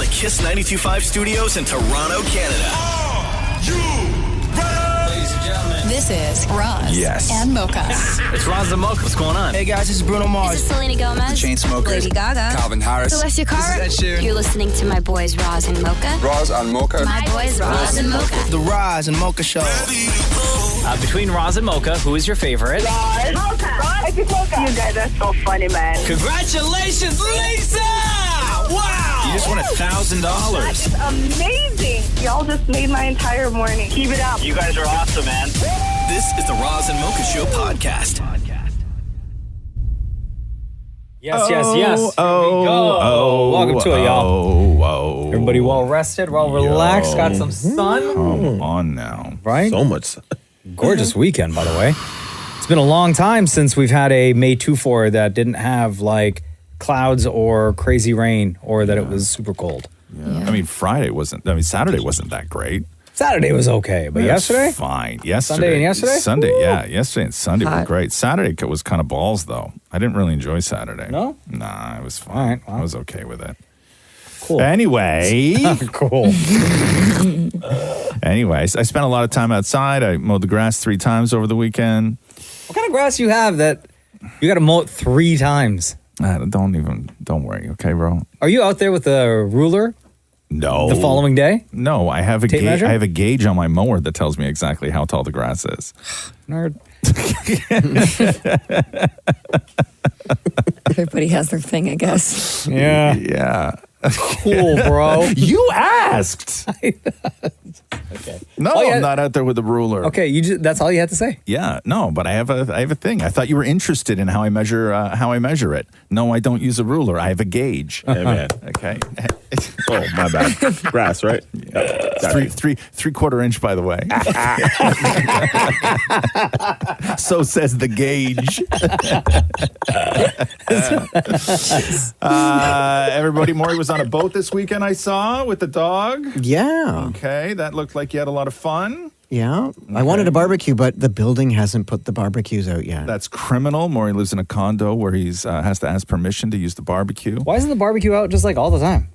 the Kiss 92.5 studios in Toronto, Canada. Are you ready? Ladies and gentlemen. This is Roz and Mocha. It's Roz and Mocha. What's going on? Hey guys, this is Bruno Mars. This is Selena Gomez. The Chainsmokers. Lady Gaga. Calvin Harris. Celestia Cara. This is Ed Sheeran. You're listening to my boys Roz and Mocha. Roz and Mocha. My boys Roz and Mocha. The Roz and Mocha Show. Between Roz and Mocha, who is your favorite? Mocha. Mocha. You guys are so funny, man. Congratulations, Lisa! Wow! You just won $1,000. That is amazing. Y'all just made my entire morning. Keep it up. You guys are awesome, man. This is the Roz and Mocha Show podcast. Yes. Here we go. Welcome to it, y'all. Everybody well rested, well relaxed, got some sun. Come on now. Right? So much sun. Gorgeous weekend, by the way. It's been a long time since we've had a May 2-4 that didn't have like clouds or crazy rain or that it was super cold. Yeah. I mean, Saturday wasn't that great. Saturday was okay, but yesterday? Fine. Yesterday. Sunday and yesterday? Sunday, yeah. Yesterday and Sunday were great. Saturday was kind of balls, though. I didn't really enjoy Saturday. No? Nah, it was fine. All right, well. I was okay with it. Cool. Anyway. Cool. Anyways, I spent a lot of time outside. I mowed the grass 3 times over the weekend. What kind of grass you have that you got to mow it 3 times? Don't worry, okay, bro? Are you out there with a ruler? No. The following day? No, I have a Tape measure? I have a gauge on my mower that tells me exactly how tall the grass is. Nerd. Everybody has their thing, I guess. Yeah. Yeah. Cool, bro. You asked. Okay. No, I'm not out there with a ruler. Okay, that's all you had to say? Yeah, no, but I have a thing. I thought you were interested in how I measure it. No, I don't use a ruler. I have a gauge. Hey, man. Okay. Oh, my bad. Grass, right? Yeah. Three-quarter inch, by the way. So says the gauge. Everybody, Maurie was on a boat this weekend, I saw, with the dog. Yeah. Okay, that looked like you had a lot of fun. Yeah. Okay. I wanted a barbecue, but the building hasn't put the barbecues out yet. That's criminal. Maurie lives in a condo where he's has to ask permission to use the barbecue. Why isn't the barbecue out just like all the time?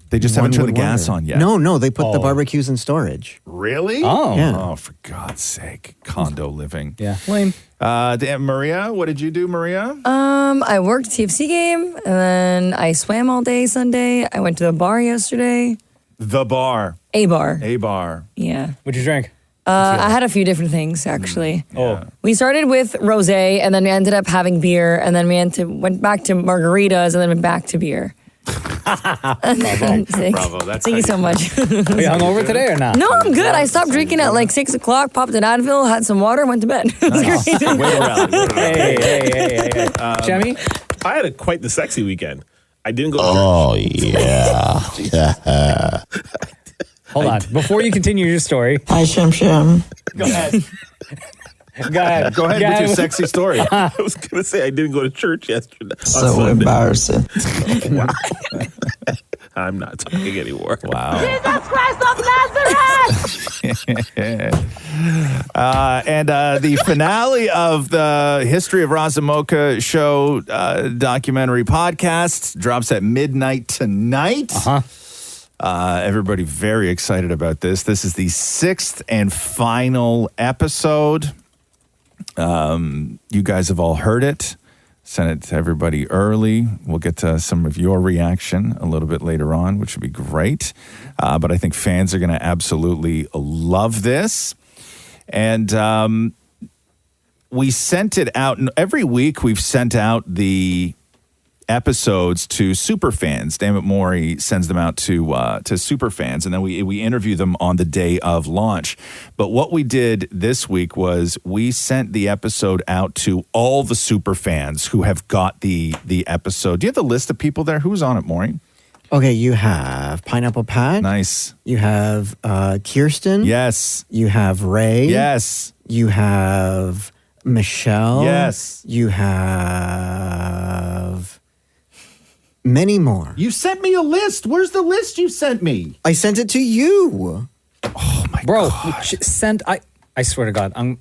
They just haven't turned the gas on yet. No, they put the barbecues in storage. Really? Oh. Yeah. Oh, for God's sake. Condo living. Yeah. Lame. Maria, what did you do, Maria? I worked a TFC game, and then I swam all day Sunday. I went to the bar yesterday. The bar. A bar. A bar. Yeah. What'd you drink? I had a few different things, actually. Oh. We started with rosé, and then we ended up having beer, and then we went back to margaritas, and then went back to beer. Bravo. Thank you so much. Are you hungover today or not? No, I'm good. I stopped drinking at like 6 o'clock, popped an Advil, had some water, went to bed. It was great. Hey. Jemmy? I had quite the sexy weekend. I didn't go to church. yeah. Hold on. Before you continue your story. Hi, Shim. Go ahead. Go ahead with your sexy story. I was going to say I didn't go to church yesterday. So embarrassing. Wow. I'm not talking anymore. Wow. Jesus Christ of Nazareth! And the finale of the History of Roz and Mocha Show documentary podcast drops at midnight tonight. Everybody very excited about this. This is the 6th and final episode. You guys have all heard it. Sent it to everybody early. We'll get to some of your reaction a little bit later on, which would be great. But I think fans are going to absolutely love this. And we sent it out. Every week we've sent out the episodes to super fans. Dammit Maurie sends them out to super fans, and then we interview them on the day of launch. But what we did this week was we sent the episode out to all the super fans who have got the episode. Do you have the list of people there? Who's on it, Maurie? Okay, you have Pineapple Pat. Nice. You have Kirsten. Yes. You have Ray. Yes. You have Michelle. Yes. You have many more. You sent me a list. Where's the list you sent me? I sent it to you. Oh my Bro, God. send I swear to God, I'm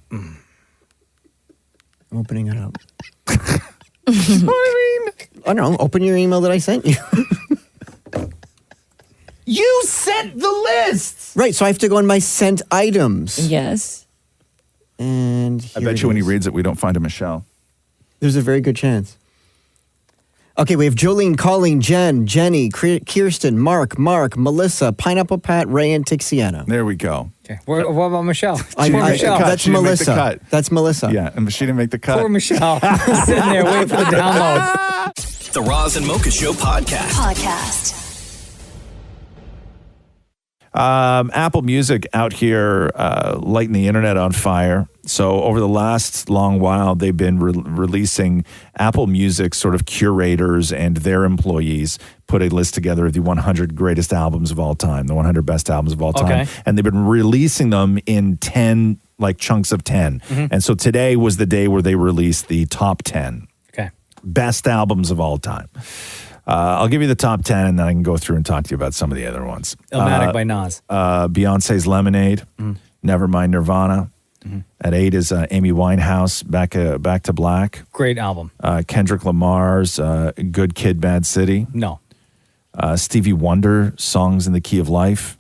opening it up. What I mean? I don't know. Open your email that I sent you. You sent the list. Right, so I have to go on my sent items. Yes. And I bet you when he reads it, we don't find a Michelle. There's a very good chance. Okay, we have Jolene, Colleen, Jen, Jenny, Kirsten, Mark, Melissa, Pineapple Pat, Ray, and Tixiana. There we go. Okay. What about Michelle? Michelle. That's She didn't make the Melissa. cut. That's Melissa. Yeah, and she didn't make the cut. Poor Michelle. Sitting there waiting for the download. The Roz and Mocha Show Podcast. Apple Music out here lighting the internet on fire. So over the last long while, they've been releasing Apple Music sort of curators and their employees put a list together of the 100 greatest albums of all time, the 100 best albums of all time. Okay. And they've been releasing them in 10, like chunks of 10. And so today was the day where they released the top 10 best albums of all time. I'll give you the top 10 and then I can go through and talk to you about some of the other ones. Illmatic by Nas. Beyonce's Lemonade, Nevermind Nirvana. At 8 is Amy Winehouse, Back to Black. Great album. Kendrick Lamar's Good Kid, Bad City. No. Stevie Wonder, Songs in the Key of Life.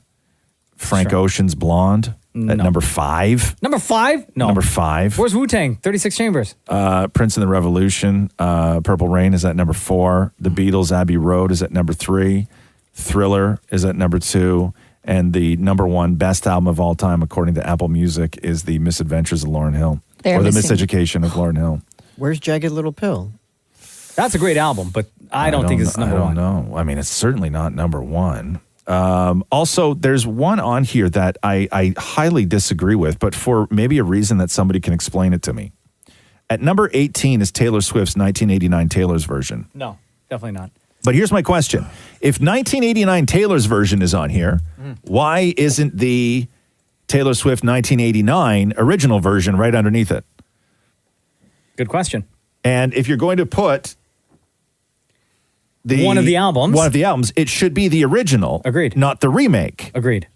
Frank Ocean's Blonde at number 5. Number 5? No. Number 5. Where's Wu-Tang? 36 Chambers. Prince and the Revolution, Purple Rain is at number 4. The Beatles, Abbey Road is at number 3. Thriller is at number 2. And the number 1 best album of all time, according to Apple Music, is The Misadventures of Lauryn Hill. Or The Miseducation of Lauryn Hill. Where's Jagged Little Pill? That's a great album, but I don't think it's number 1. I don't know. I mean, it's certainly not number 1. Also, there's one on here that I highly disagree with, but for maybe a reason that somebody can explain it to me. At number 18 is Taylor Swift's 1989 Taylor's version. No, definitely not. But here's my question. If 1989 Taylor's version is on here, why isn't the Taylor Swift 1989 original version right underneath it? Good question. And if you're going to put one of the albums, it should be the original. Agreed. Not the remake. Agreed.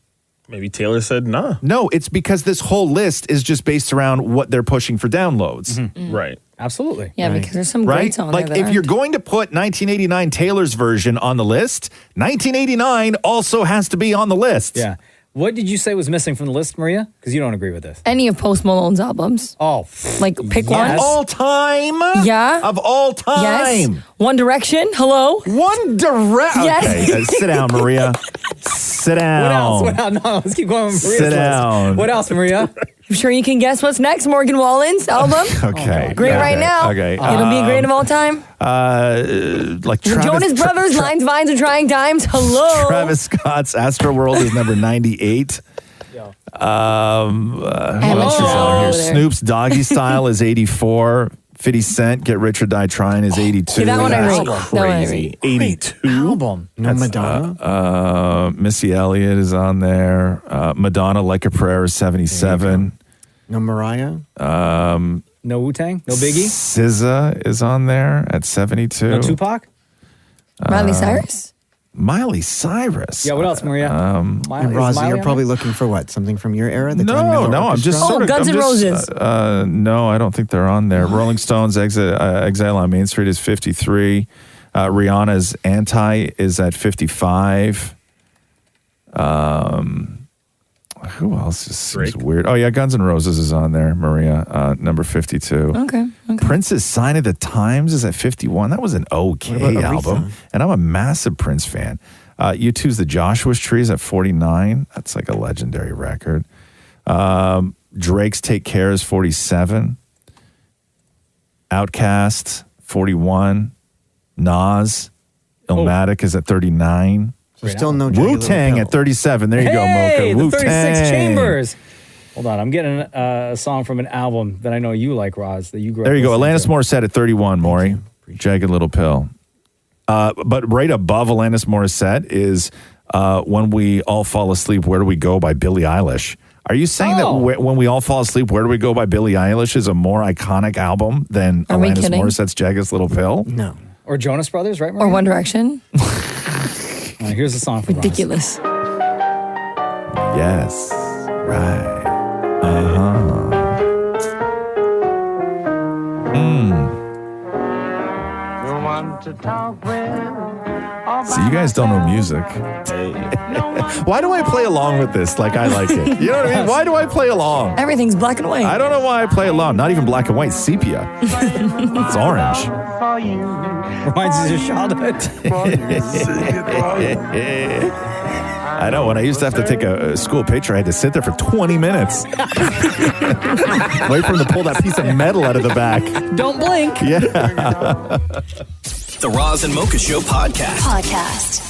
Maybe Taylor said nah. No, it's because this whole list is just based around what they're pushing for downloads. Right. Absolutely. Yeah, because there's some Right? greats on Like there. if you're going to put 1989 Taylor's version on the list, 1989 also has to be on the list. Yeah. What did you say was missing from the list, Maria? Because you don't agree with this. Any of Post Malone's albums. Oh. Like, pick one. Of all time? Yeah. Of all time? Yes. One Direction. Hello. One Direction. Yes. Okay, sit down, Maria. Sit down. What else? No, let's keep going with Maria's Sit list. down. What else, Maria? I'm sure you can guess what's next. Morgan Wallen's album. Okay. Great right now. Okay. It'll be a great of all time. Like The Travis, Jonas Brothers, Lines, Vines, and Trying Times. Hello. Travis Scott's Astroworld is number 98. Who else is on here? Snoop's Doggy Style is 84. 50 Cent, Get Rich or Die Trying is 82. Okay, that one I read. Crazy. 82 album. No Madonna? Missy Elliott is on there. Madonna, Like a Prayer is 77. No Mariah? No Wu-Tang? No Biggie? SZA is on there at 72. No Tupac? Miley Cyrus. Miley Cyrus. Yeah, what else, Maria? And Rosie, you're probably looking for what? Something from your era? The Glenn No, Miller I'm Orchestra? just sort of Guns I'm N' just, Roses. No, I don't think they're on there. Rolling Stones, Exile on Main Street is 53. Rihanna's Anti is at 55. Who else just seems weird? Oh yeah, Guns N' Roses is on there. Maria, number 52. Okay. Prince's Sign of the Times is at 51. That was an okay album, and I'm a massive Prince fan. U2's The Joshua's Tree is at 49. That's like a legendary record. Drake's Take Care is 47. Outkast, 41. Nas, Illmatic is at 39. So still no Jagged Little Wu-Tang Pill. at 37. There you go, Hey, Mocha. the 36 Wu-Tang. Chambers. Hold on, I'm getting a song from an album that I know you like, Roz, that you grew up There you go. listening Alanis to. Morissette at 31, Maury. Jagged Little Pill. But right above Alanis Morissette is When We All Fall Asleep, Where Do We Go by Billie Eilish. Are you saying that When We All Fall Asleep, Where Do We Go by Billie Eilish is a more iconic album than Are we Alanis kidding? Morissette's Jagged Little Pill? No. Or Jonas Brothers, right, Maria? Or One Direction. All right, here's a song from Roz. Ridiculous. Yes. Right. Uh-huh. The one to talk with or So you guys don't know music. Why do I play along with this like I like it? You know what I mean? Why do I play along? Everything's black and white. I don't know why I play along. Not even black and white, sepia. It's orange. Reminds you of childhood. I know. When I used to have to take a school picture, I had to sit there for 20 minutes. Wait for him to pull that piece of metal out of the back. Don't blink. Yeah. The Roz and Mocha Show podcast.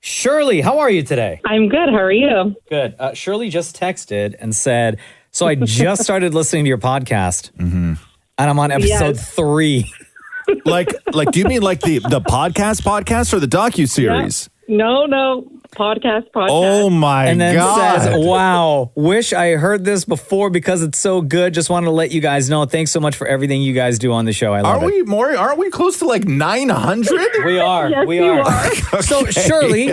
Shirley, how are you today? I'm good. How are you? Good. Shirley just texted and said, so I just started listening to your podcast, and I'm on episode 3. Like, do you mean like the podcast or the docuseries? No. Podcast. Oh my God. And then says, wow, wish I heard this before because it's so good. Just wanted to let you guys know. Thanks so much for everything you guys do on the show. I love it. Are we, Maurie? Aren't we close to like 900? We are. Yes, we you are. are. So Shirley,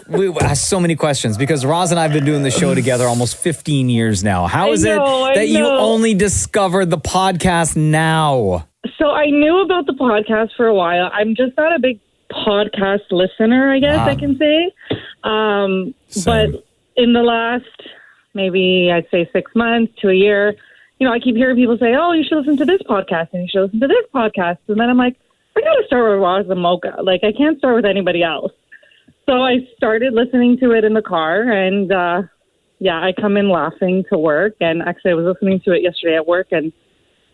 we asked so many questions because Roz and I have been doing the show together almost 15 years now. How is it that you only discovered the podcast now? So I knew about the podcast for a while. I'm just not a big podcast listener, I guess I can say. But in the last, maybe I'd say 6 months to a year, I keep hearing people say, oh, you should listen to this podcast and you should listen to this podcast. And then I'm like, I got to start with Roz and Mocha. Like, I can't start with anybody else. So I started listening to it in the car and, I come in laughing to work. And actually I was listening to it yesterday at work and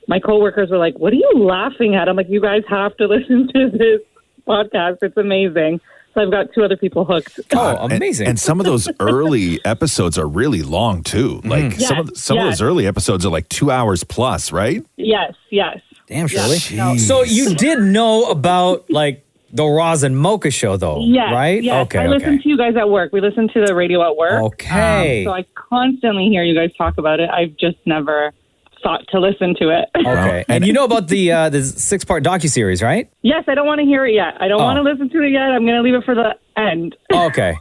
my coworkers were like, what are you laughing at? I'm like, you guys have to listen to this podcast. It's amazing. So I've got 2 other people hooked. Oh, amazing. And some of those early episodes are really long too. Like some of those early episodes are like 2 hours plus, right? Yes. Damn, Shirley. No. So you did know about like the Roz and Mocha show though, right? Yes. Okay. I listen to you guys at work. We listen to the radio at work. Okay. So I constantly hear you guys talk about it. I've just never thought to listen to it. Okay. And you know about the 6-part docuseries, right? Yes, I don't want to hear it yet. I don't want to listen to it yet. I'm going to leave it for the end. Okay.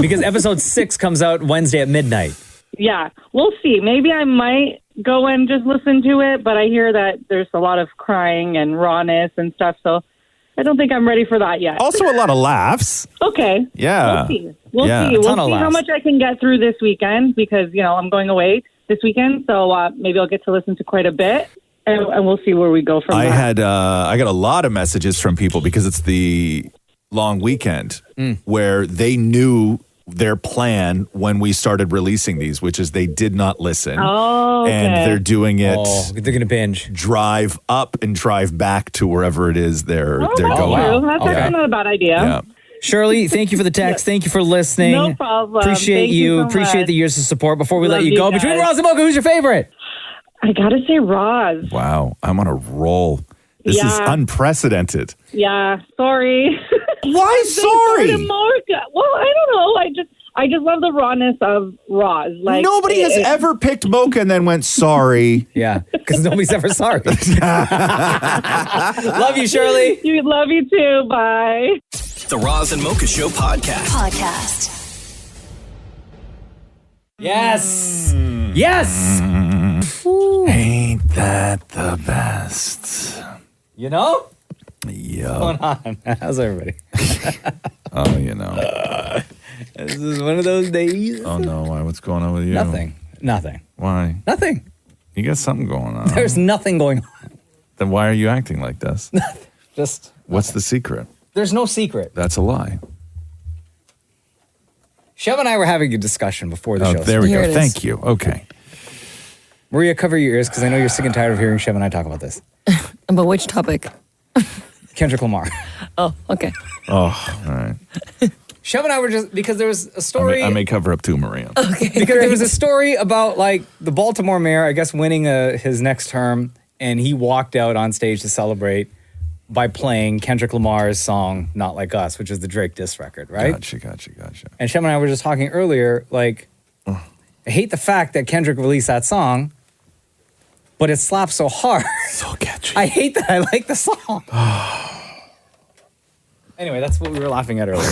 Because episode 6 comes out Wednesday at midnight. Yeah, we'll see. Maybe I might go and just listen to it, but I hear that there's a lot of crying and rawness and stuff, so I don't think I'm ready for that yet. Also a lot of laughs. Okay. Yeah. We'll see. We'll Yeah. see. A ton We'll of see how laughs. much I can get through this weekend because, I'm going away this weekend, so maybe I'll get to listen to quite a bit, and we'll see where we go from there. I got a lot of messages from people because it's the long weekend where they knew their plan when we started releasing these, which is they did not listen. Oh, okay. And they're doing it. Oh, they're going to binge. Drive up and drive back to wherever it is they're That's going. true. That's actually not a bad idea. Yeah. Shirley, thank you for the text. Thank you for listening. No problem. Appreciate Thank you so Appreciate much. the years of support. Before we Love let you you go, guys. between Roz and Mocha, who's your favorite? I gotta say Roz. Wow, I'm on a roll. This is Yeah. unprecedented. Yeah, sorry. Why sorry? Well, I don't know. I just love the rawness of Roz. Like Nobody has ever picked Mocha and then went sorry. Yeah, because nobody's ever sorry. Love you, Shirley. You love you too. Bye. The Roz and Mocha Show podcast. Yes. Yes. Ain't that the best? You know? Yo. What's going on? How's everybody? Oh, you know. This is one of those days. Oh, no. Why? What's going on with you? Nothing. Why? Nothing. You got something going on. There's nothing going on. Then why are you acting like this? Just. What's the secret? There's no secret. That's a lie. Shev and I were having a discussion before the show. There we Here go. it is. Thank you. Okay. Maria, cover your ears because I know you're sick and tired of hearing Shev and I talk about this. About which topic? Kendrick Lamar. Oh, okay. Oh, all right. Shev and I were just, because there was a story. I may cover up too, Maria. Okay. Because there was a story about like the Baltimore mayor, I guess, winning his next term, and he walked out on stage to celebrate by playing Kendrick Lamar's song "Not Like Us," which is the Drake diss record, right? Gotcha. And Shem and I were just talking earlier, like, I hate the fact that Kendrick released that song, but it slaps so hard. So catchy. I hate that I like the song. Anyway, that's what we were laughing at earlier.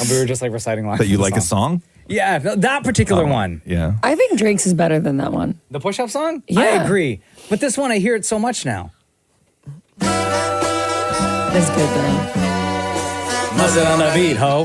And we were just like reciting lines. That you from the like a song? Yeah, that particular one. Yeah. I think Drake's is better than that one. The push-up song? Yeah. I agree. But this one, I hear it so much now. That's good though. Mustard on the beat, ho.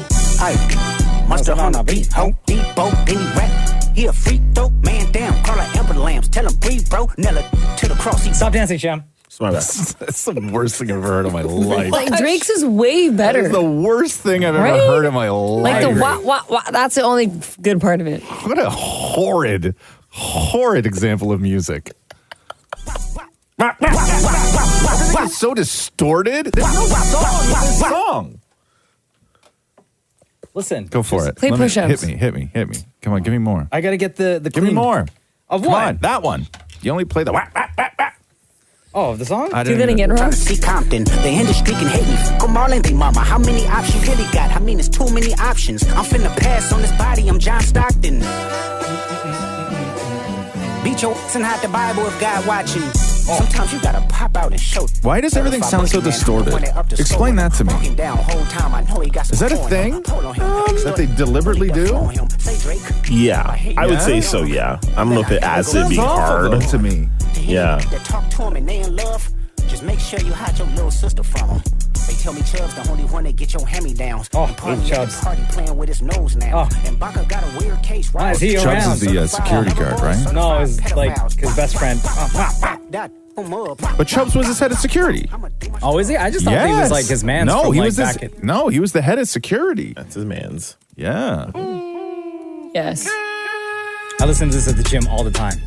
Mustard on the beat, ho. Debo, any rap. He a freak, dope man down. Call like Amber Lambs. Tell him breathe, bro. Nella to the cross. Stop dancing, Shem. That's the worst thing I've ever heard in my life. Like Drake's is way better. That is the worst thing I've Right? ever heard in my life. Like the wah. That's the only good part of it. What a horrid example of music. It's so distorted. There's no song in this song. Listen. Go for it. Play push-ups. Hit me. Come on, give me more. I got to get the Give me more. Of Come what? on, that one. You only play the wah. Oh, the song? Do that again, Ross. See Compton, the industry can hate me. Come on, they mama. How many options you really got? I mean, it's too many options. I'm finna pass on this body. I'm John Stockton. Beat your ass and hide the Bible if God watching. Sometimes you gotta pop out and show. Why does everything sound so distorted? Explain that to me. Is that a thing that they deliberately do? Yeah, I would say so, yeah. I don't know if it adds to it being hard. To me. Yeah. Talk to him and they in love. Just make sure you hide your little sister from him. They tell me Chubb's the only one that get your hand-me-downs. Oh, Chubb's party playing with his nose now. And Baka got a weird case. Why is he Chubbs around? is the security guard, right? No, it's like his best friend. But Chubbs was his head of security. Oh, is he? I just thought he was like his man. No, he was he was the head of security. That's his man's. Yeah. Yes. I listen to this at the gym all the time.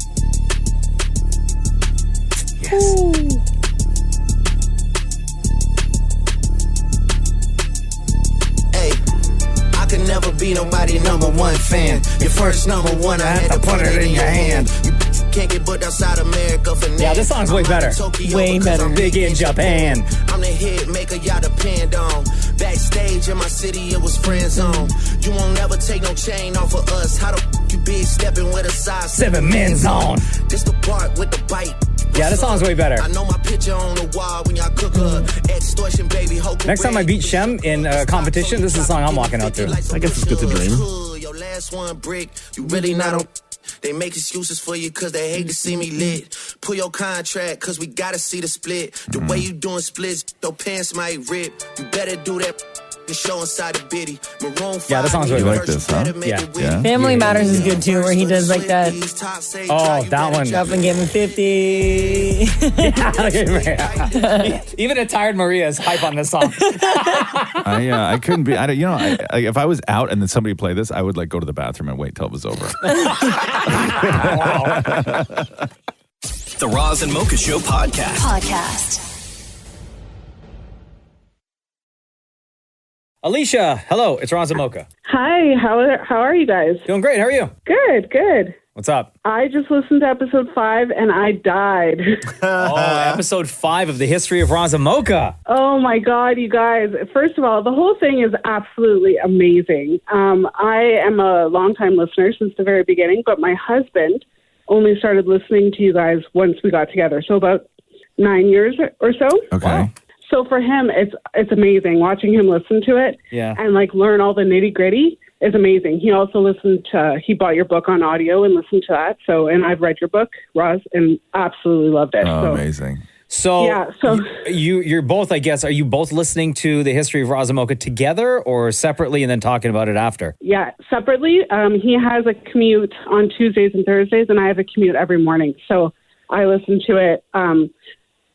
Yes. Ooh. I could never be nobody number one fan. Your first number one, I had to put it in your hand. You can't get booked outside America for Yeah, this song's way better. Way better. Big in Japan. I'm the hit maker, y'all depend on. Backstage in my city, it was friend zone. You won't never take no chain off of us. How the you big stepping with a size 7 men's on. This the part with the bite. Yeah, this song's way better. I know my picture on the wall when y'all cook her. Extortion, baby. Next time I beat Shem in a competition, this is the song I'm walking out to. I guess it's good to dream. Your last one brick, you really not on. They make excuses for you cause they hate to see me lit. Pull your contract cause we gotta see the split. The way you doing splits, your pants might rip. You better do that and show inside the bitty. Maroon 5, yeah, this song's really like this, huh? Yeah. Family Matters is good too, where he does like that. Oh, that one. Up and give him 50. Even a tired Maria is hype on this song. I couldn't be. If I was out and then somebody played this, I would like go to the bathroom and wait till it was over. The Roz and Mocha Show podcast. Alicia, hello. It's Roz and Mocha. Hi, how are you guys? Doing great. How are you? Good. What's up? I just listened to episode 5 and I died. Episode 5 of the history of Roz and Mocha. Oh my God, you guys. First of all, the whole thing is absolutely amazing. I am a longtime listener since the very beginning, but my husband only started listening to you guys once we got together. So about 9 years or so. Okay. Wow. So for him, it's amazing watching him listen to it and like learn all the nitty gritty is amazing. He also he bought your book on audio and listened to that. So, and I've read your book, Roz, and absolutely loved it. Oh, amazing. So, you're both, I guess, are you both listening to the history of Roz and Mocha together or separately and then talking about it after? Yeah, separately. He has a commute on Tuesdays and Thursdays, and I have a commute every morning. So I listen to it.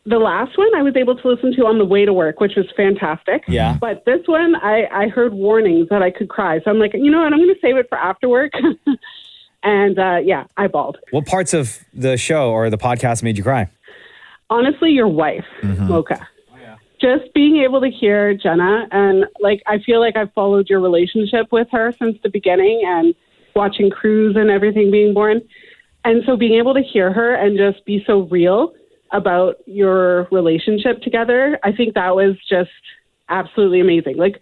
The last one I was able to listen to on the way to work, which was fantastic. Yeah. But this one, I heard warnings that I could cry. So I'm like, you know what? I'm going to save it for after work. And I bawled. What parts of the show or the podcast made you cry? Honestly, your wife, Mocha. Oh, yeah. Just being able to hear Jenna, and like I feel like I've followed your relationship with her since the beginning and watching Cruise and everything being born. And so being able to hear her and just be so real about your relationship together, I think that was just absolutely amazing. Like,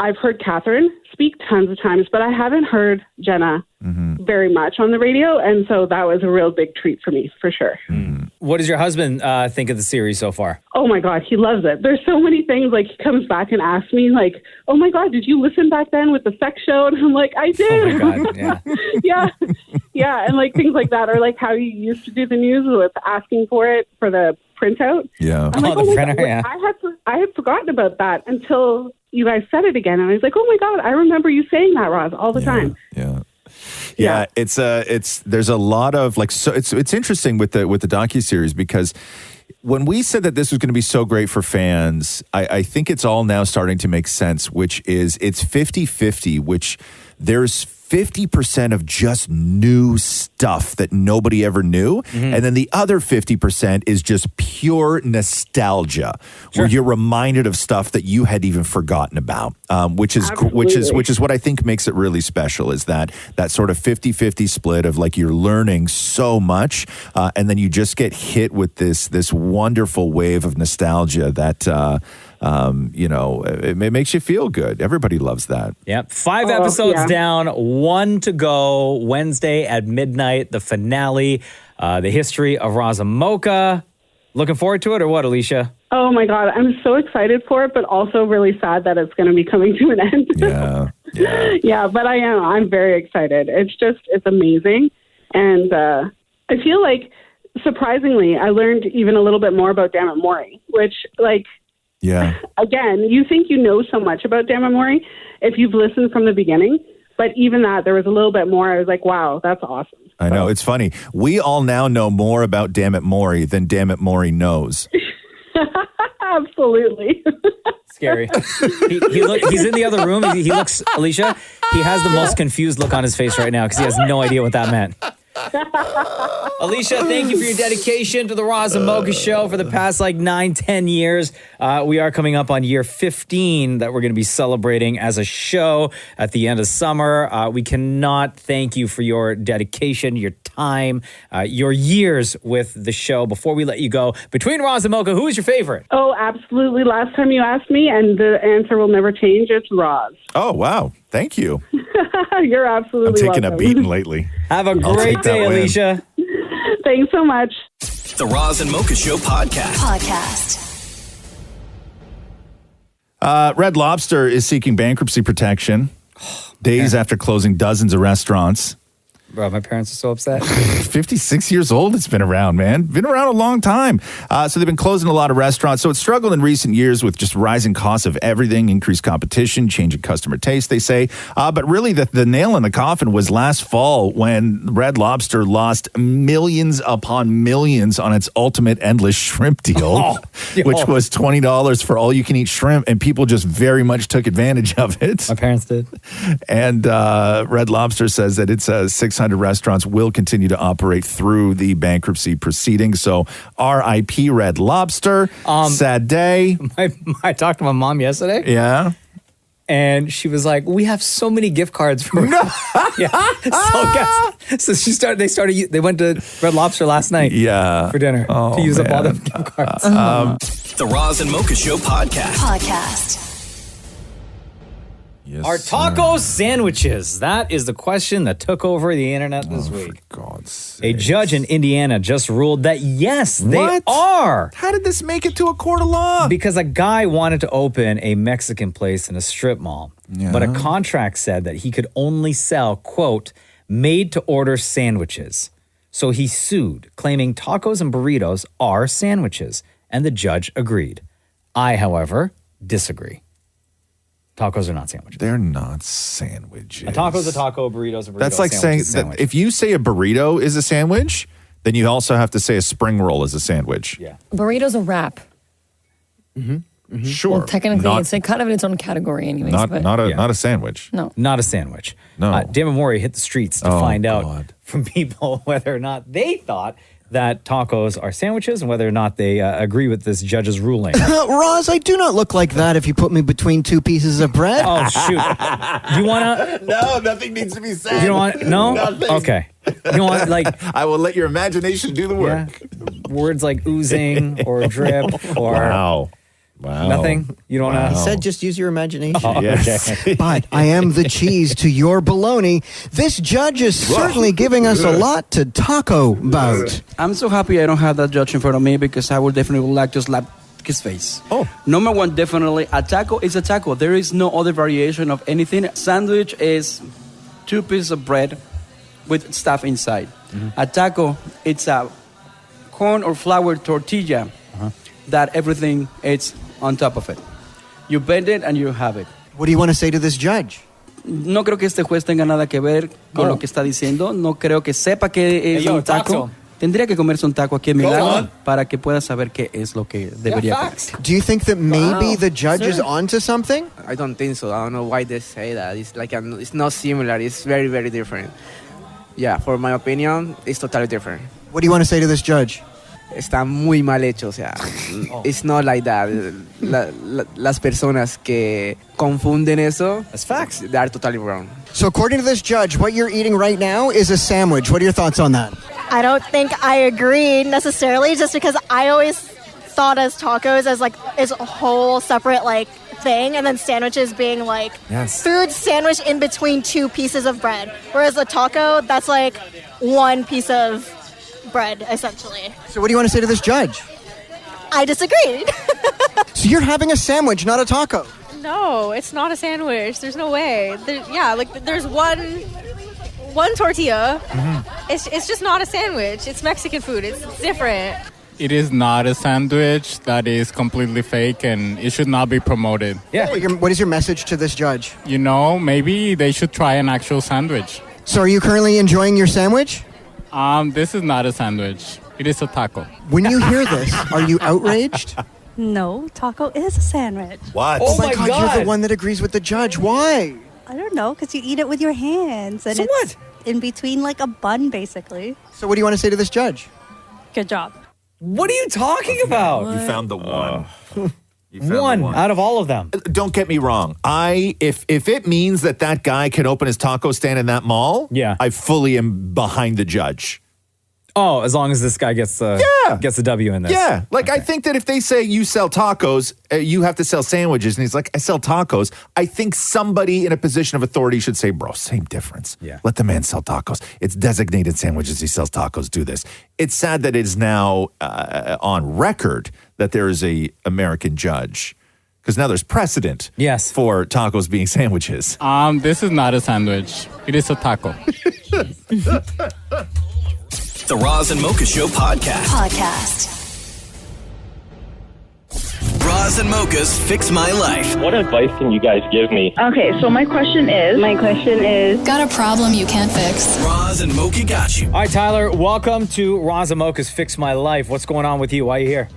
I've heard Catherine speak tons of times, but I haven't heard Jenna very much on the radio, and so that was a real big treat for me, for sure. What does your husband think of the series so far? Oh my God, he loves it. There's so many things, like, he comes back and asks me, like, oh my God, did you listen back then with the sex show? And I'm like, I did. Oh my God, yeah. Yeah, and like things like that, or like how you used to do the news with asking for it for the printout. Yeah. I'm like, the my printer, God, yeah. I had forgotten about that until you guys said it again, and I was like, oh my God, I remember you saying that, Roz, all the time. Yeah, it's there's a lot of like, so it's interesting with the docuseries, because when we said that this was going to be so great for fans, I think it's all now starting to make sense, which is it's 50-50, which there's 50% of just new stuff that nobody ever knew. Mm-hmm. And then the other 50% is just pure nostalgia, where you're reminded of stuff that you had even forgotten about, which is what I think makes it really special, is that sort of 50-50 split of like, you're learning so much, and then you just get hit with this wonderful wave of nostalgia that it makes you feel good. Everybody loves that. Yep. 5 episodes down, 1 to go. Wednesday at midnight, the finale, the history of Roz and Mocha. Looking forward to it, or what, Alicia? Oh my God, I'm so excited for it, but also really sad that it's going to be coming to an end. Yeah, but I am. I'm very excited. It's amazing. And I feel like, surprisingly, I learned even a little bit more about Damn It Maurie, which, like, again, you think you know so much about Damn It Maurie if you've listened from the beginning, but even that, there was a little bit more. I was like, wow, that's awesome. I know, it's funny. We all now know more about Damn It Maurie than Damn It Maurie knows. Absolutely. Scary. He's in the other room. He looks, Alicia, he has the most confused look on his face right now because he has no idea what that meant. Alicia, thank you for your dedication to the Roz and Mocha Show for the past 9-10 years. We are coming up on year 15 that we're going to be celebrating as a show at the end of summer. We cannot thank you for your dedication, your time, your years with the show. Before we let you go, between Roz and Mocha, who is your favorite? Oh, absolutely. Last time you asked me, and the answer will never change. It's Roz. Oh, wow. Thank you. You're absolutely I'm taking welcome. a beating lately. Have a great day, Alicia. Thanks so much. The Roz and Mocha Show podcast. Red Lobster is seeking bankruptcy protection days after closing dozens of restaurants. Bro, my parents are so upset. 56 years old it's been around, man. Been around a long time. So they've been closing a lot of restaurants. So it's struggled in recent years with just rising costs of everything, increased competition, changing customer taste, they say. But really the nail in the coffin was last fall when Red Lobster lost millions upon millions on its ultimate endless shrimp deal, which was $20 for all you can eat shrimp. And people just very much took advantage of it. My parents did. And Red Lobster says that its 600 restaurants will continue to operate through the bankruptcy proceedings. So R.I.P. Red Lobster. Sad day. I talked to my mom yesterday. Yeah. And she was like, "We have so many gift cards for." So they went to Red Lobster last night. Yeah. For dinner to use up all the gift cards. The Roz and Mocha Show podcast. Yes, Are tacos sandwiches? That is the question that took over the internet this week. For God's sake. A judge in Indiana just ruled that yes, they What? are. How did this make it to a court of law? Because a guy wanted to open a Mexican place in a strip mall, but a contract said that he could only sell, quote, made-to-order sandwiches. So he sued, claiming tacos and burritos are sandwiches, and the judge agreed. I, however, disagree. Tacos are not sandwiches. They're not sandwiches. A taco's a taco, a burrito's a burrito. That's like saying that if you say a burrito is a sandwich, then you also have to say a spring roll is a sandwich. Yeah. Burrito's a wrap. Sure. Well, technically, Not- it's kind of in its own category anyways. Not but not a sandwich. No. Not a sandwich. No. Damn It Maurie hit the streets to Oh, find out God. from people whether or not they thought that tacos are sandwiches and whether or not they agree with this judge's ruling. Roz, I do not look like that if you put me between two pieces of bread. Oh, shoot. You want to? No, nothing needs to be said. You don't want? No? Nothing. Okay. You don't want, like, I will let your imagination do the work. words like oozing or drip or Wow. nothing? You don't want He to? said just use your imagination. Yes. But I am the cheese to your bologna. This judge is certainly giving us a lot to taco about. I'm so happy I don't have that judge in front of me because I would definitely like to slap his face. Oh. Number one, definitely, a taco is a taco. There is no other variation of anything. Sandwich is 2 pieces of bread with stuff inside. A taco, it's a corn or flour tortilla that everything is on top of it. You bend it and you have it. What do you want to say to this judge? No creo que este juez tenga nada que ver con lo que está diciendo. No creo que sepa que es un taco. Tendría que comerse un taco aquí en Milano para que pueda saber qué es lo que debería comer. Do you think that maybe the judge is onto something? I don't think so. I don't know why they say that. It's like it's not similar. It's very, very different. Yeah, for my opinion, it's totally different. What do you want to say to this judge? Está muy mal hecho, o sea, it's not like that. Las personas que confunden eso, that's facts. They are totally wrong. So according to this judge, what you're eating right now is a sandwich. What are your thoughts on that? I don't think I agree necessarily, just because I always thought as tacos as like is a whole separate like thing, and then sandwiches being like food sandwich in between two pieces of bread. Whereas a taco, that's like one piece of bread, essentially. So what do you want to say to this judge? I disagree. So you're having a sandwich, not a taco. No, it's not a sandwich. There's no way. There's one tortilla. Mm-hmm. It's just not a sandwich. It's Mexican food. It's different. It is not a sandwich. That is completely fake, and it should not be promoted. Yeah. What is your message to this judge? You know, maybe they should try an actual sandwich. So are you currently enjoying your sandwich? This is not a sandwich. It is a taco. When you hear this, are you outraged? No, taco is a sandwich. What? Oh my God, you're the one that agrees with the judge. Why? I don't know, because you eat it with your hands. And So it's in between like a bun, basically. So what do you want to say to this judge? Good job. What are you talking about? You found the one. One out of all of them. Don't get me wrong. If it means that guy can open his taco stand in that mall, I fully am behind the judge. Oh, as long as this guy gets the W in this. Yeah. Like, I think that if they say you sell tacos, you have to sell sandwiches. And he's like, I sell tacos. I think somebody in a position of authority should say, bro, same difference. Yeah. Let the man sell tacos. It's designated sandwiches. He sells tacos. Do this. It's sad that it is now on record that there is a American judge. Because now there's precedent for tacos being sandwiches. This is not a sandwich. It is a taco. The Roz and Mocha Show podcast. Roz and Mocha's Fix My Life. What advice can you guys give me? Okay, so my question is... Got a problem you can't fix? Roz and Mocha got you. All right, Tyler, welcome to Roz and Mocha's Fix My Life. What's going on with you? Why are you here?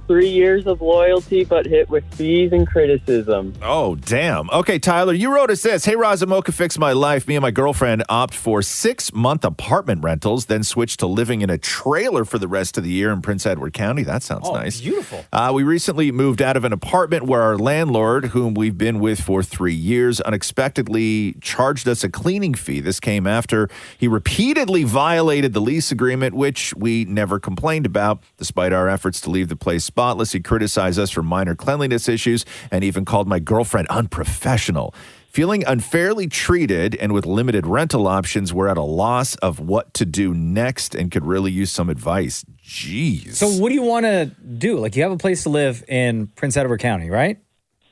3 years of loyalty, but hit with fees and criticism. Oh, damn. Okay, Tyler, you wrote us this. Hey, Roz and Mocha, Fix My Life. Me and my girlfriend opt for 6-month apartment rentals, then switch to living in a trailer for the rest of the year in Prince Edward County. That sounds nice. Beautiful. We recently moved out of an apartment where our landlord, whom we've been with for 3 years, unexpectedly charged us a cleaning fee. This came after he repeatedly violated the lease agreement, which we never complained about. Despite our efforts to leave the place spotless, he criticized us for minor cleanliness issues and even called my girlfriend unprofessional. Feeling unfairly treated and with limited rental options, we're at a loss of what to do next and could really use some advice. Jeez. So what do you want to do? Like, you have a place to live in Prince Edward County, right?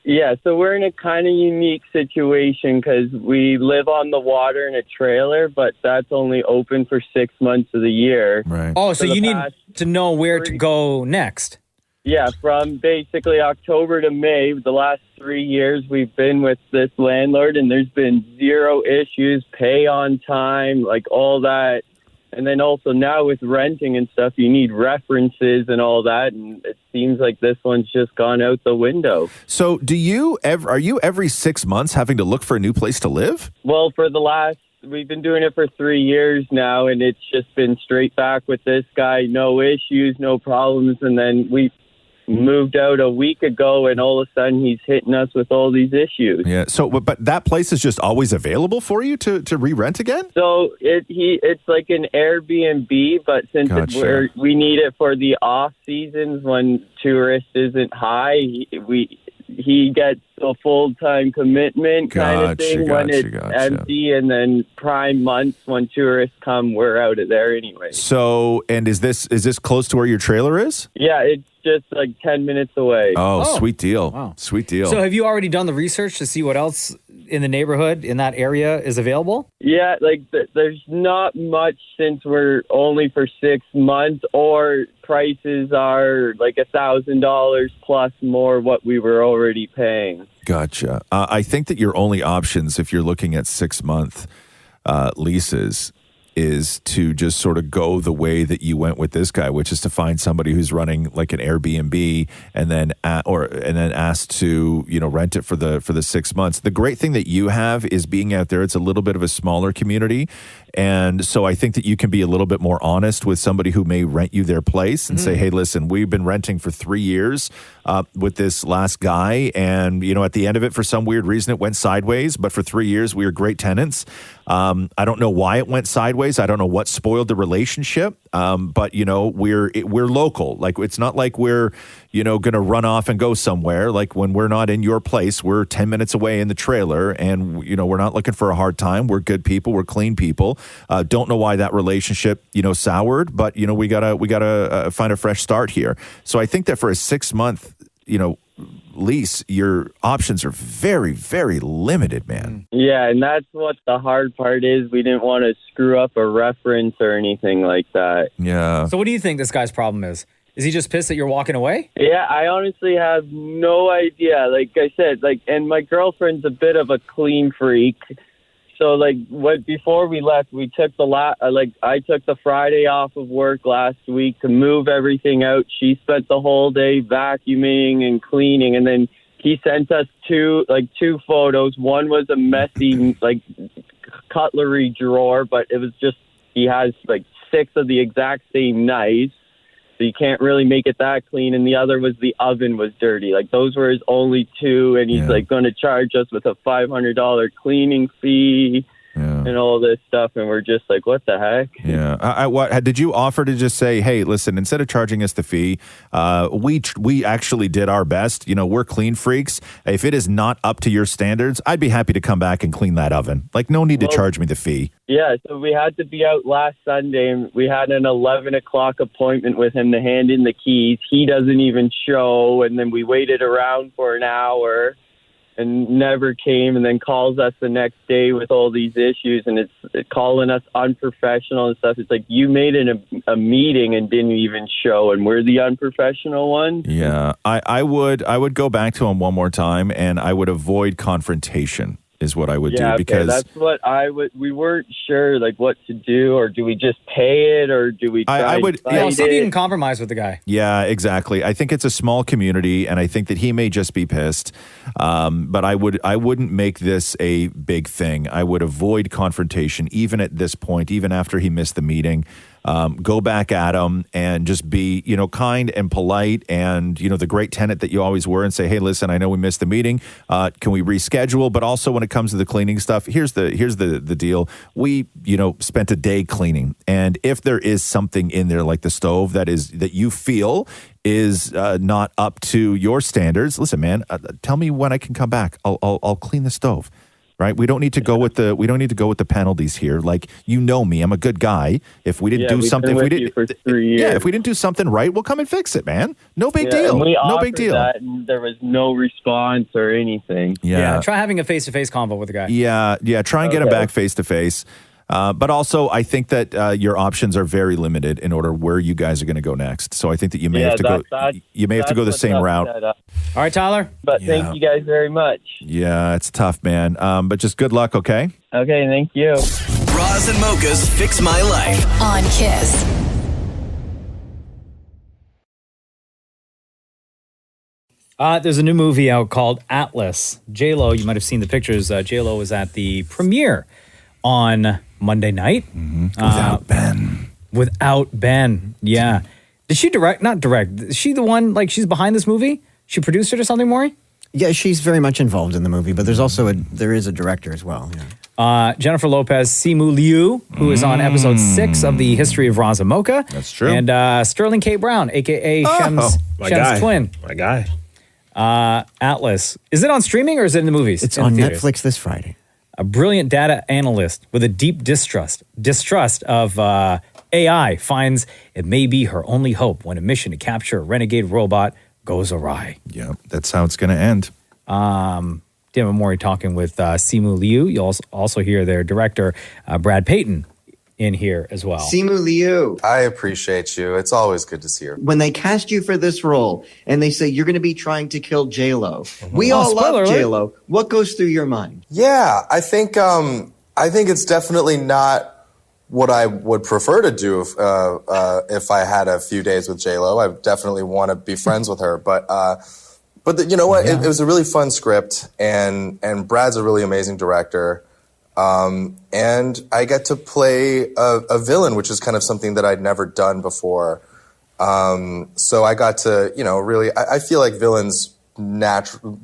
Yeah, so we're in a kind of unique situation because we live on the water in a trailer, but that's only open for 6 months of the year. Right. Oh, so you need to know where to go next. Yeah, from basically October to May, the last 3 years we've been with this landlord, and there's been zero issues, pay on time, like all that. And then also now with renting and stuff, you need references and all that, and it seems like this one's just gone out the window. So are you every 6 months having to look for a new place to live? Well, we've been doing it for 3 years now, and it's just been straight back with this guy, no issues, no problems, and then we moved out a week ago, and all of a sudden he's hitting us with all these issues. Yeah. So, but that place is just always available for you to re-rent again? So it's like an Airbnb, but since we need it for the off seasons when tourist isn't high, he gets a full-time commitment kind of thing when it's empty, and then prime months when tourists come, we're out of there anyway. So, and is this close to where your trailer is? Yeah, it's just like 10 minutes away. Oh, sweet deal. Wow. Sweet deal. So have you already done the research to see what else in the neighborhood, in that area, is available? Yeah, like there's not much since we're only for 6 months, or prices are like $1,000 plus more what we were already paying. Gotcha. I think that your only options, if you're looking at 6-month leases, is to just sort of go the way that you went with this guy, which is to find somebody who's running like an Airbnb and then ask to, you know, rent it for the 6 months. The great thing that you have is being out there. It's a little bit of a smaller community. And so I think that you can be a little bit more honest with somebody who may rent you their place and say, hey, listen, we've been renting for 3 years with this last guy. And, you know, at the end of it, for some weird reason, it went sideways. But for 3 years, we were great tenants. I don't know why it went sideways. I don't know what spoiled the relationship. But, you know, we're local. Like, it's not like we're, you know, going to run off and go somewhere. Like, when we're not in your place, we're 10 minutes away in the trailer. And, you know, we're not looking for a hard time. We're good people. We're clean people. Don't know why that relationship, you know, soured. But, you know, we gotta find a fresh start here. So I think that for a 6-month, you know, lease, your options are very, very limited, man. Yeah, and that's what the hard part is. We didn't want to screw up a reference or anything like that. Yeah. So what do you think this guy's problem is? Is he just pissed that you're walking away? Yeah, I honestly have no idea. Like I said, and my girlfriend's a bit of a clean freak. So, before we left, we took I took the Friday off of work last week to move everything out. She spent the whole day vacuuming and cleaning, and then he sent us two photos. One was a messy, cutlery drawer, but it was just, he has, 6 of the exact same knives. So you can't really make it that clean. And the other was the oven was dirty. Those were his only 2. And he's going to charge us with a $500 cleaning fee and all this stuff. And we're just like, what the heck? Yeah. What did you offer to just say, hey, listen, instead of charging us the fee, we actually did our best. You know, we're clean freaks. If it is not up to your standards, I'd be happy to come back and clean that oven. No need to charge me the fee. Yeah, so we had to be out last Sunday, and we had an 11 o'clock appointment with him to hand in the keys. He doesn't even show, and then we waited around for an hour and never came, and then calls us the next day with all these issues, and it's calling us unprofessional and stuff. It's like, you made a meeting and didn't even show, and we're the unprofessional ones. Yeah, I would go back to him one more time, and I would avoid confrontation. Is what I would do, because that's what we weren't sure what to do, or do we just pay it, or do we try see if you can compromise with the guy. Yeah, exactly. I think it's a small community, and I think that he may just be pissed. But I wouldn't make this a big thing. I would avoid confrontation, even at this point, even after he missed the meeting. Go back at him and just be, kind and polite, and, the great tenant that you always were, and say, hey, listen, I know we missed the meeting. Can we reschedule? But also, when it comes to the cleaning stuff, here's the deal. We, spent a day cleaning, and if there is something in there, like the stove, that you feel is not up to your standards, listen, man, tell me when I can come back. I'll clean the stove. Right? We don't need to go with the penalties here. Me, I'm a good guy. If we didn't do something, if we didn't do something right, we'll come and fix it, man. No big deal. No big deal. That, and there was no response or anything. Yeah. Try having a face-to-face convo with the guy. Yeah. Try and get him back face-to-face. But also, I think that your options are very limited in order where you guys are going to go next. So I think that you may have to go. You may have to go the same route. All right, Tyler. But thank you guys very much. Yeah, it's tough, man. But just good luck, okay? Okay, thank you. Roz and Mocha's Fix My Life on Kiss. There's a new movie out called Atlas. J-Lo, you might have seen the pictures. J-Lo was at the premiere on Monday night. Without Ben. Yeah. Did she direct? Not direct. Is she the one, she's behind this movie? She produced it or something, Maurie? Yeah, she's very much involved in the movie, but there is a director as well. Yeah. Jennifer Lopez, Simu Liu, who is on episode 6 of the History of Roz and Mocha. That's true. And Sterling K. Brown, a.k.a. Shem's twin. My guy. Atlas. Is it on streaming or is it in the movies? It's on Netflix this Friday. A brilliant data analyst with a deep distrust of AI finds it may be her only hope when a mission to capture a renegade robot goes awry. Yeah, that's how it's going to end. Dan and Maurie talking with Simu Liu. You'll also hear their director, Brad Payton, in here as well. Simu Liu. I appreciate you. It's always good to see you. When they cast you for this role and they say you're going to be trying to kill J-Lo, we all love J-Lo. What goes through your mind? Yeah, I think it's definitely not what I would prefer to do if I had a few days with J-Lo. I definitely want to be friends with her, but you know what? It was a really fun script, and Brad's a really amazing director. And I get to play a villain, which is kind of something that I'd never done before. So I got to, really, I feel like villains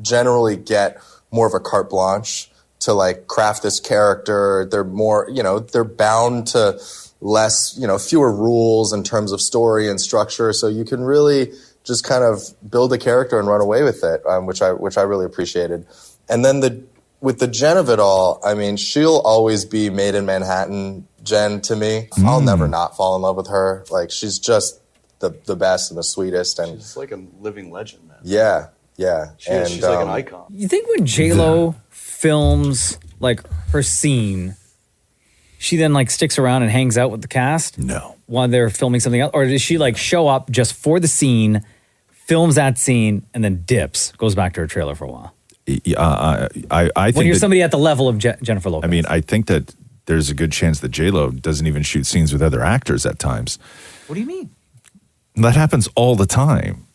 generally get more of a carte blanche to like craft this character. They're more, they're bound to less, fewer rules in terms of story and structure. So you can really just kind of build a character and run away with it, which I really appreciated. And then with the Jen of it all, I mean, she'll always be made in Manhattan Jen to me. I'll never not fall in love with her. Like, she's just the best and the sweetest. And she's like a living legend, man. Yeah. She's like an icon. You think when J-Lo films like her scene, she then like sticks around and hangs out with the cast? No. While they're filming something else? Or does she like show up just for the scene, films that scene, and then dips, goes back to her trailer for a while? I think when you're somebody at the level of Jennifer Lopez. I mean, I think that there's a good chance that J-Lo doesn't even shoot scenes with other actors at times. What do you mean? That happens all the time.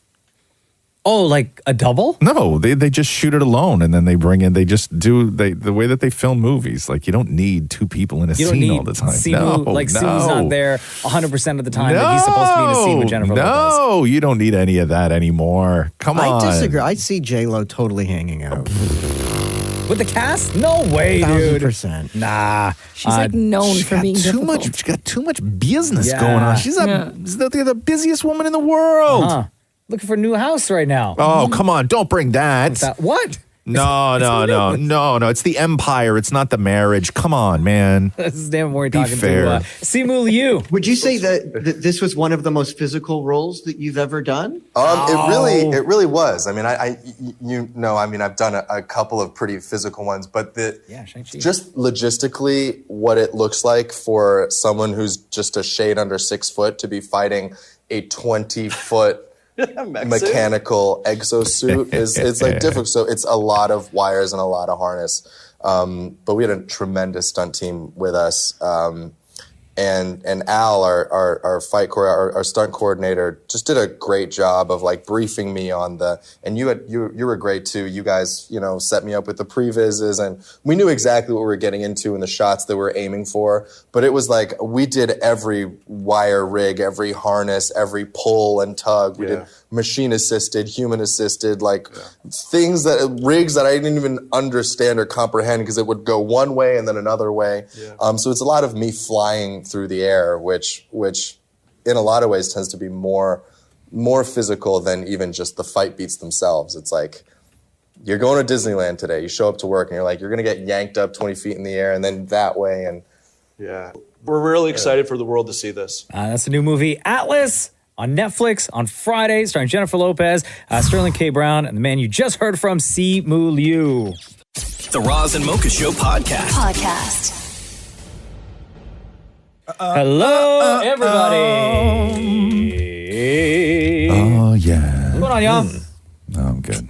Oh, like a double? No, they just shoot it alone, and then they bring in, they just do the way that they film movies. Like, you don't need two people in a scene all the time. Simu's not there 100% of the time that he's supposed to be in a scene with Jennifer Lopez. No, you don't need any of that anymore. Come on. I disagree. I see J-Lo totally hanging out. With the cast? No way, dude. 1,000%. Nah. She's like known for being difficult. She's got too much business going on. She's the busiest woman in the world. Looking for a new house right now. Oh, come on. Don't bring that. What? No. It's the empire. It's not the marriage. Come on, man. This is Dan Maurie talking fair. to Simu Liu. Would you say that this was one of the most physical roles that you've ever done? It really was. I mean, I've done a couple of pretty physical ones, but just logistically what it looks like for someone who's just a shade under 6 foot to be fighting a 20-foot mechanical exosuit is like difficult. So it's a lot of wires and a lot of harness. But we had a tremendous stunt team with us. And Al, our stunt coordinator, just did a great job of like briefing me on and you were great too. You guys, set me up with the previses, and we knew exactly what we were getting into and the shots that we were aiming for. But it was like, we did every wire rig, every harness, every pull and tug. We did machine assisted, human assisted, rigs that I didn't even understand or comprehend, because it would go one way and then another way. So it's a lot of me flying through the air, which in a lot of ways tends to be more physical than even just the fight beats themselves. It's like, you're going to Disneyland today, you show up to work and you're like, you're going to get yanked up 20 feet in the air and then that way. And we're really excited for the world to see this. That's the new movie Atlas on Netflix on Friday, starring Jennifer Lopez, Sterling K. Brown, and the man you just heard from, Simu Liu. The Roz and Mocha Show podcast. Hello, everybody. Oh, yeah. What's going on, y'all? No, I'm good.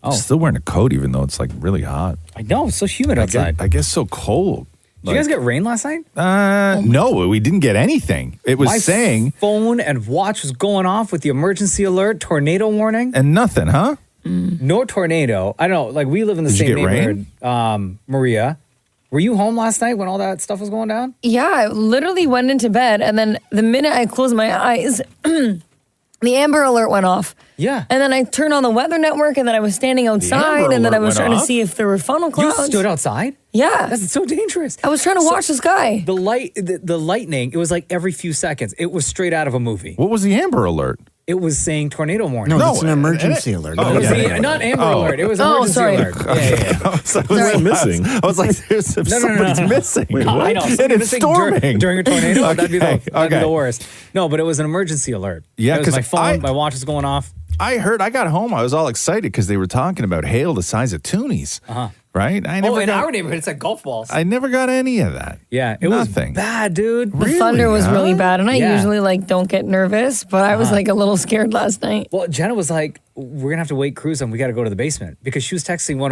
I'm still wearing a coat, even though it's like really hot. I know, it's so humid outside. I guess so cold. Did you guys get rain last night? No, we didn't get anything. It was My phone and watch was going off with the emergency alert, tornado warning. And nothing, huh? No tornado. I don't know. Like, we live in the same neighborhood. Maria, were you home last night when all that stuff was going down? Yeah, I literally went into bed, and then the minute I closed my eyes, the Amber Alert went off. Yeah. And then I turned on the Weather Network, and then I was standing outside, and then I was trying to see if there were funnel clouds. You stood outside? Yeah. That's so dangerous. I was trying to watch the sky. The lightning, it was like every few seconds. It was straight out of a movie. What was the Amber Alert? It was saying tornado warning. No, it's an emergency alert. Not Amber Alert. It was emergency alert. Yeah. What's missing? I was like, somebody's missing. Wait, what? I know. And it's storming. During a tornado? That'd be the worst. No, but it was an emergency alert. Yeah, because my phone, my watch was going off. I got home, I was all excited because they were talking about hail the size of toonies. Right? In our neighborhood, it's like golf balls. I never got any of that. Yeah, it Nothing. was bad, dude. The thunder was really bad, and I Yeah. usually don't get nervous, but I was a little scared last night. Well, Jenna was like, "We're gonna have to wait, Cruz, and we got to go to the basement," because she was texting one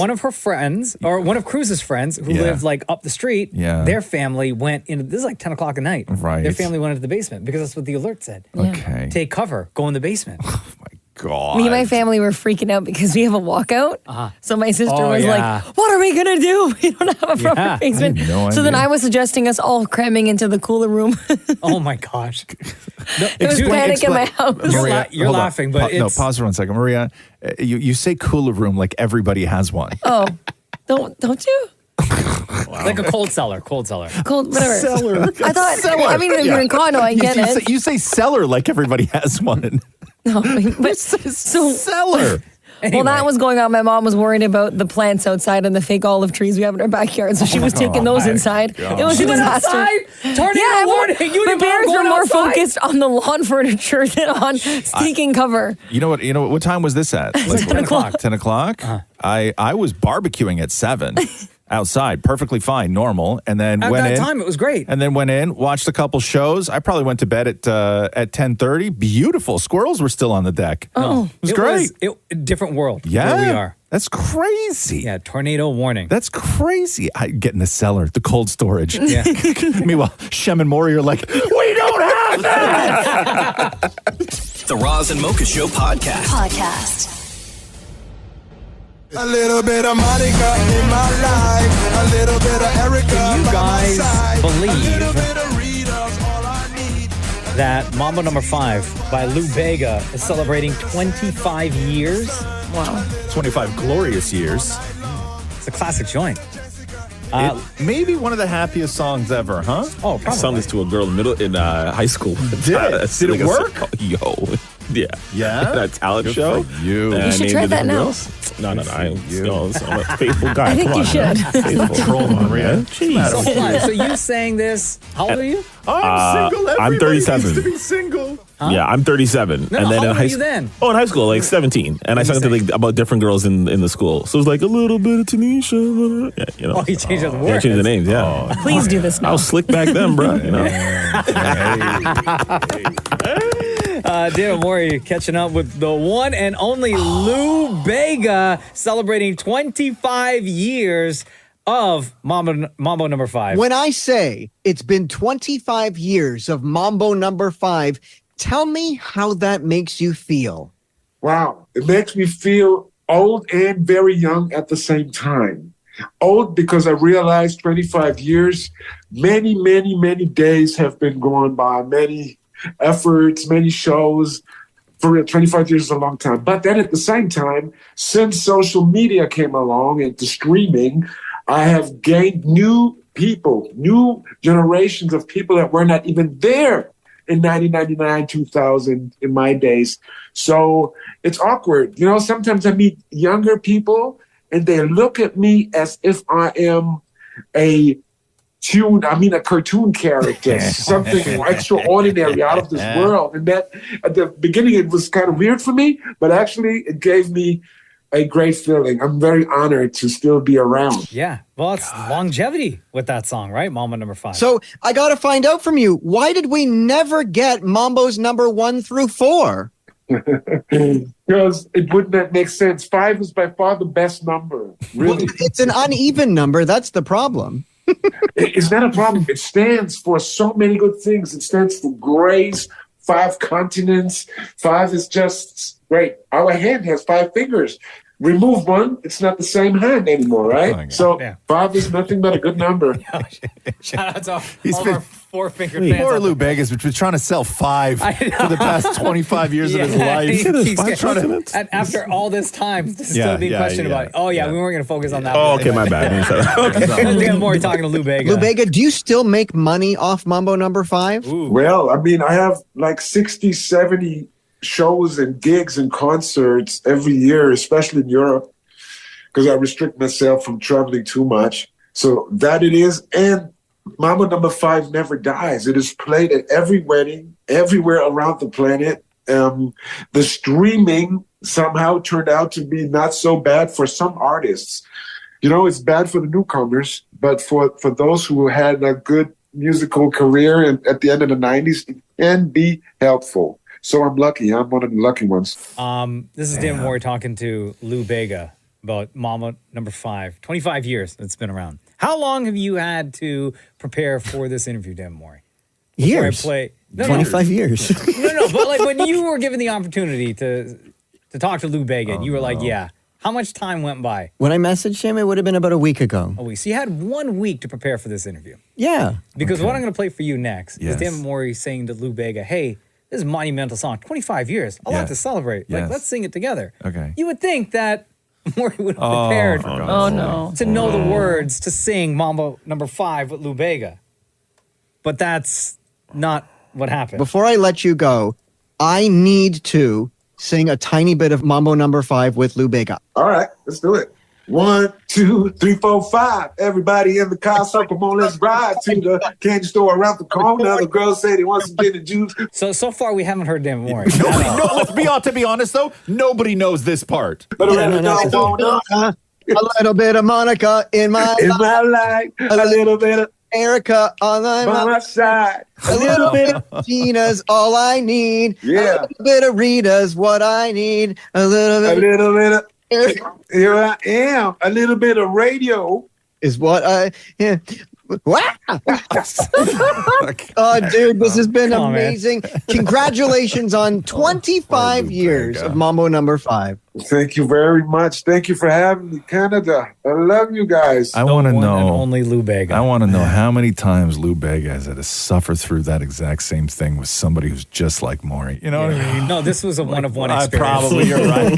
of her friends, or one of Cruz's friends who lived like up the street. Yeah. Their family went into this is like 10 o'clock at night. Right. Their family went into the basement because that's what the alert said. Okay. Take cover. Go in the basement. God. Me and my family were freaking out because we have a walkout. So my sister Oh, was yeah. like, "What are we gonna do? We don't have a proper Yeah. basement." I had no So then idea. I was suggesting us all cramming into the cooler room. Oh my gosh. There was panic in my house. You're hold on. laughing, but No, it's pause for 1 second. Maria, you say cooler room like everybody has one. Oh, don't you? like a cold cellar. Cold, whatever. Cellar. I thought. Cellar. I mean, if you're in condo, I get it. You say cellar like everybody has one. No, but so cellar. Well, that was going on. My mom was worried about the plants outside and the fake olive trees we have in our backyard, so she was taking those inside. God. It was She a went disaster. outside? Tornado warning. You and the your mom bears were going more outside? focused on the lawn furniture than on taking cover. You know what? What time was this at? It was 10 o'clock. 10 o'clock? I was barbecuing at 7 outside, perfectly fine, normal, and then At went that in. time, it was great. And then went in, watched a couple shows. I probably went to bed at 10:30. Beautiful. Squirrels were still on the deck. Oh, it was great. Different world. Yeah, where we are. That's crazy. Yeah, tornado warning. That's crazy. I get in the cellar, the cold storage. Yeah. Meanwhile, Shem and Maurie are like, we don't have that. The Roz and Mocha Show podcast. A little bit of Monica in my life, a little bit of Erica. Can you by my guys side, believe a little bit of Rita's all I need. that Mambo No. 5 by Lou Bega is celebrating 25 years? Wow. 25 glorious years. It's a classic joint. Maybe one of the happiest songs ever, huh? Oh, I sung this to a girl in high school. Did it work? Yeah. That talent Good show. for you. And You I should named try the that different now. girls. No. I'm a faithful guy. I think Come you on, should. man. Faithful. Troll, Maria. So hold on. So you sang this. How old are you? I'm single. I'm Everybody 37. needs to be single. Yeah, I'm 37. No, and then how in old high were you then? Oh, in high school, like 17. And I What sang did you to about different girls in the school. So it was like a little bit of Tanisha. Yeah, you know. Oh, you changed the Yeah, I words. changed the names, yeah. Please do this I now. was slick back then, bro. You know. Daniel Maurie catching up with the one and only Lou Bega celebrating 25 years of Mambo No. 5. When I say it's been 25 years of Mambo No. 5, tell me how that makes you feel. Wow. It makes me feel old and very young at the same time. Old because I realized 25 years, many, many, many days have been gone by, many efforts, many shows. For real, 25 years is a long time. But then at the same time, since social media came along and the streaming, I have gained new people, new generations of people that were not even there in 1999, 2000, in my days. So it's awkward. You know, sometimes I meet younger people and they look at me as if I am a cartoon character, something extraordinary out of this world. And that at the beginning, it was kind of weird for me, but actually it gave me a great feeling. I'm very honored to still be around. Yeah. Well, it's longevity with that song, right? Mambo No. 5. So I got to find out from you, why did we never get Mambo's number 1 through 4? Because it would not make sense. 5 is by far the best number. Really. Well, it's an uneven number. That's the problem. It's not a problem. It stands for so many good things. It stands for grace, 5 continents. 5 is just great. Our hand has 5 fingers. Remove one, it's not the same hand anymore, right? So 5 is nothing but a good number. Shout out to He's all been- of our four-fingered fans. Poor out Lou there. Bega's been trying to sell 5 I know. for the past 25 years of his Yeah, life. he's and after all this time, there's still being questioned about it. Oh, yeah, we weren't going to focus on that. Oh, okay, my bad. Dan Maurie talking to Lou Bega. Lou Bega, do you still make money off Mambo No. 5? Well, I mean, I have like 60, 70 shows and gigs and concerts every year, especially in Europe, because I restrict myself from traveling too much. So that it is. And Mambo No. 5 never dies. It is played at every wedding, everywhere around the planet. The streaming somehow turned out to be not so bad for some artists. You know, it's bad for the newcomers, but for those who had a good musical career at the end of the 90s, it can be helpful. So I'm lucky. I'm one of the lucky ones. This is Dan Maurie talking to Lou Bega about Mambo No. 5. 25 years it's been around. How long have you had to prepare for this interview, Dan Maurie? Years. 25 years. No, but like when you were given the opportunity to talk to Lou Bega, and you were like, yeah. How much time went by? When I messaged him, it would have been about a week ago. A week. So you had 1 week to prepare for this interview. Yeah. Because what I'm going to play for you next Yes. is Dan Maurie saying to Lou Bega, hey, this is a monumental song. 25 years. A lot to celebrate. Like, Yes. let's sing it together. Okay. You would think that Maurie would have prepared to know the words to sing Mambo No. 5 with Lou Bega. But that's not what happened. Before I let you go, I need to sing a tiny bit of Mambo No. 5 with Lou Bega. All right, let's do it. 1, 2, 3, 4, 5. Everybody in the car, so come on, let's ride to the candy store around the corner. The girls say they want some gin and juice. So far we haven't heard Dan Maurie. Let's be honest though, nobody knows this part. A little bit of Monica in my life. A little bit of Erica on my side. A little bit of Tina's all I need. Yeah. A little bit of Rita's what I need. A little bit of here I am. A little bit of radio is what I. Yeah. Wow. Oh, dude, this has been amazing. Congratulations on 25 years of Mambo No. 5. Thank you very much. Thank you for having me, Canada. I love you guys. I want to know. Only Lou Bega. I want to know how many times Lou Bega has had to suffer through that exact same thing with somebody who's just like Maurie. You know what I mean? No, this was a one-of-one experience. Probably, you're right.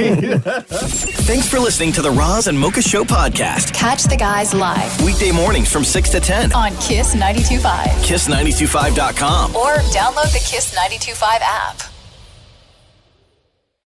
Thanks for listening to the Roz and Mocha Show podcast. Catch the guys live Weekday mornings from 6 to 10 on Kiss 92.5. KISS925.com. Or download the Kiss 92.5 app.